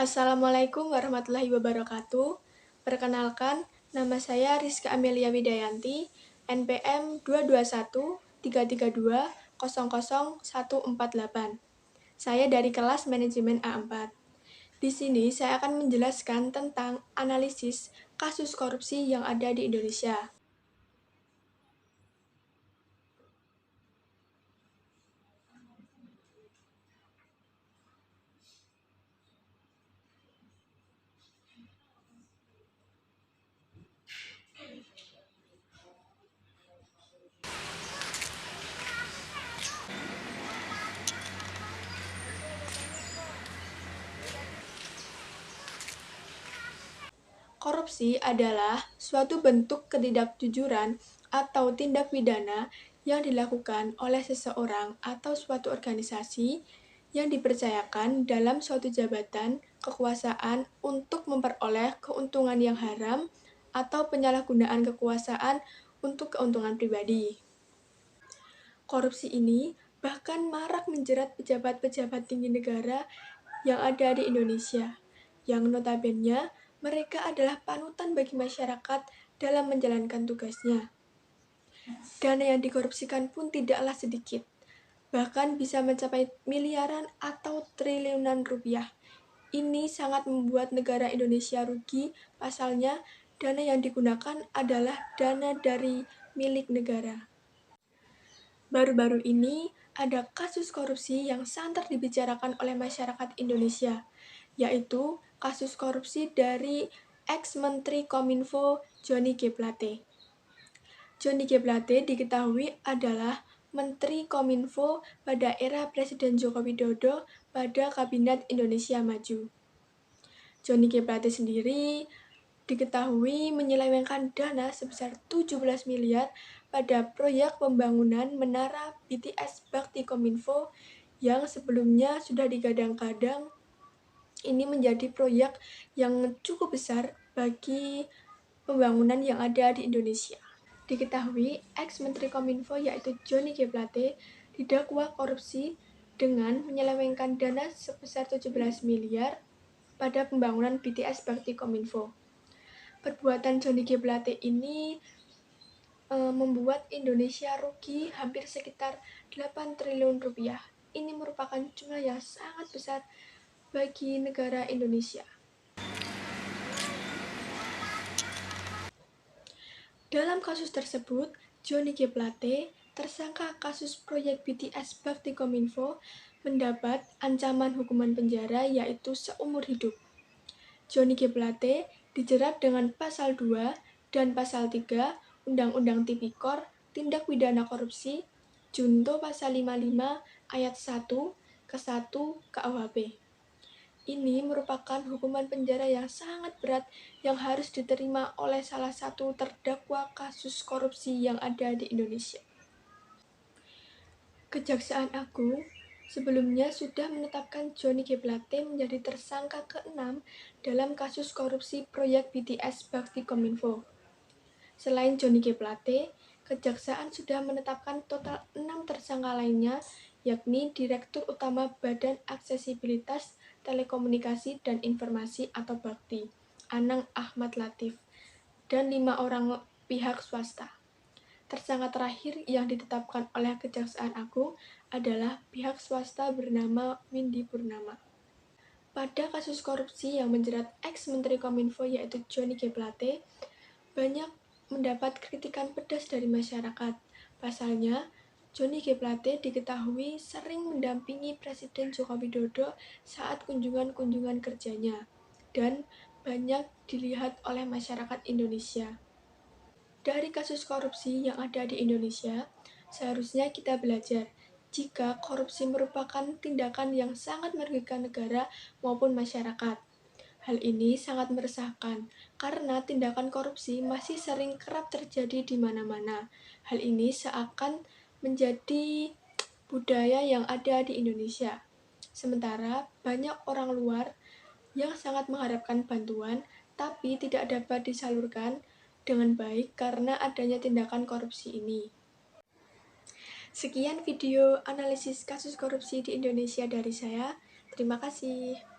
Assalamualaikum warahmatullahi wabarakatuh. Perkenalkan, nama saya Rizka Amelia Widayanti, NPM 22133200148. Saya dari kelas manajemen A4. Di sini saya akan menjelaskan tentang analisis kasus korupsi yang ada di Indonesia. Korupsi adalah suatu bentuk ketidakjujuran atau tindak pidana yang dilakukan oleh seseorang atau suatu organisasi yang dipercayakan dalam suatu jabatan kekuasaan untuk memperoleh keuntungan yang haram atau penyalahgunaan kekuasaan untuk keuntungan pribadi. Korupsi ini bahkan marak menjerat pejabat-pejabat tinggi negara yang ada di Indonesia, yang notabene mereka adalah panutan bagi masyarakat dalam menjalankan tugasnya. Dana yang dikorupsikan pun tidaklah sedikit, bahkan bisa mencapai miliaran atau triliunan rupiah. Ini sangat membuat negara Indonesia rugi, pasalnya dana yang digunakan adalah dana dari milik negara. Baru-baru ini ada kasus korupsi yang santer dibicarakan oleh masyarakat Indonesia, yaitu kasus korupsi dari ex-Menteri Kominfo Johnny G. Plate. Johnny G. Plate diketahui adalah Menteri Kominfo pada era Presiden Joko Widodo pada Kabinet Indonesia Maju. Johnny G. Plate sendiri diketahui menyelewengkan dana sebesar 17 miliar pada proyek pembangunan menara BTS Bakti Kominfo yang sebelumnya sudah digadang-gadang. Ini menjadi proyek yang cukup besar bagi pembangunan yang ada di Indonesia. Diketahui, ex-Menteri Kominfo yaitu Johnny G. Plate didakwa korupsi dengan menyelewengkan dana sebesar 17 miliar pada pembangunan BTS Bakti Kominfo. Perbuatan Johnny G. Plate ini membuat Indonesia rugi hampir sekitar 8 triliun rupiah. Ini merupakan jumlah yang sangat besar bagi negara Indonesia. Dalam kasus tersebut, Johnny G. Plate, tersangka kasus proyek BTS Bakti Kominfo, mendapat ancaman hukuman penjara yaitu seumur hidup. Johnny G. Plate dijerat dengan pasal 2 dan pasal 3 Undang-Undang Tipikor Tindak Pidana Korupsi Junto pasal 55 ayat 1 ke 1 KUHP. Ini merupakan hukuman penjara yang sangat berat yang harus diterima oleh salah satu terdakwa kasus korupsi yang ada di Indonesia. Kejaksaan Agung sebelumnya sudah menetapkan Johnny G. Plate menjadi tersangka ke-6 dalam kasus korupsi proyek BTS Bakti Kominfo. Selain Johnny G. Plate, Kejaksaan sudah menetapkan total 6 tersangka lainnya, yakni Direktur Utama Badan Aksesibilitas Telekomunikasi dan Informasi atau Bakti, Anang Ahmad Latif, dan 5 orang pihak swasta. Tersangka terakhir yang ditetapkan oleh Kejaksaan Agung adalah pihak swasta bernama Windy Purnama. Pada kasus korupsi yang menjerat ex-Menteri Kominfo yaitu Johnny G. Plate, banyak mendapat kritikan pedas dari masyarakat. Pasalnya, Johnny G. Plate diketahui sering mendampingi Presiden Joko Widodo saat kunjungan-kunjungan kerjanya, dan banyak dilihat oleh masyarakat Indonesia. Dari kasus korupsi yang ada di Indonesia, seharusnya kita belajar jika korupsi merupakan tindakan yang sangat merugikan negara maupun masyarakat. Hal ini sangat meresahkan karena tindakan korupsi masih sering kerap terjadi di mana-mana. Hal ini seakan menjadi budaya yang ada di Indonesia. Sementara banyak orang luar yang sangat mengharapkan bantuan tapi tidak dapat disalurkan dengan baik karena adanya tindakan korupsi ini. Sekian video analisis kasus korupsi di Indonesia dari saya. Terima kasih.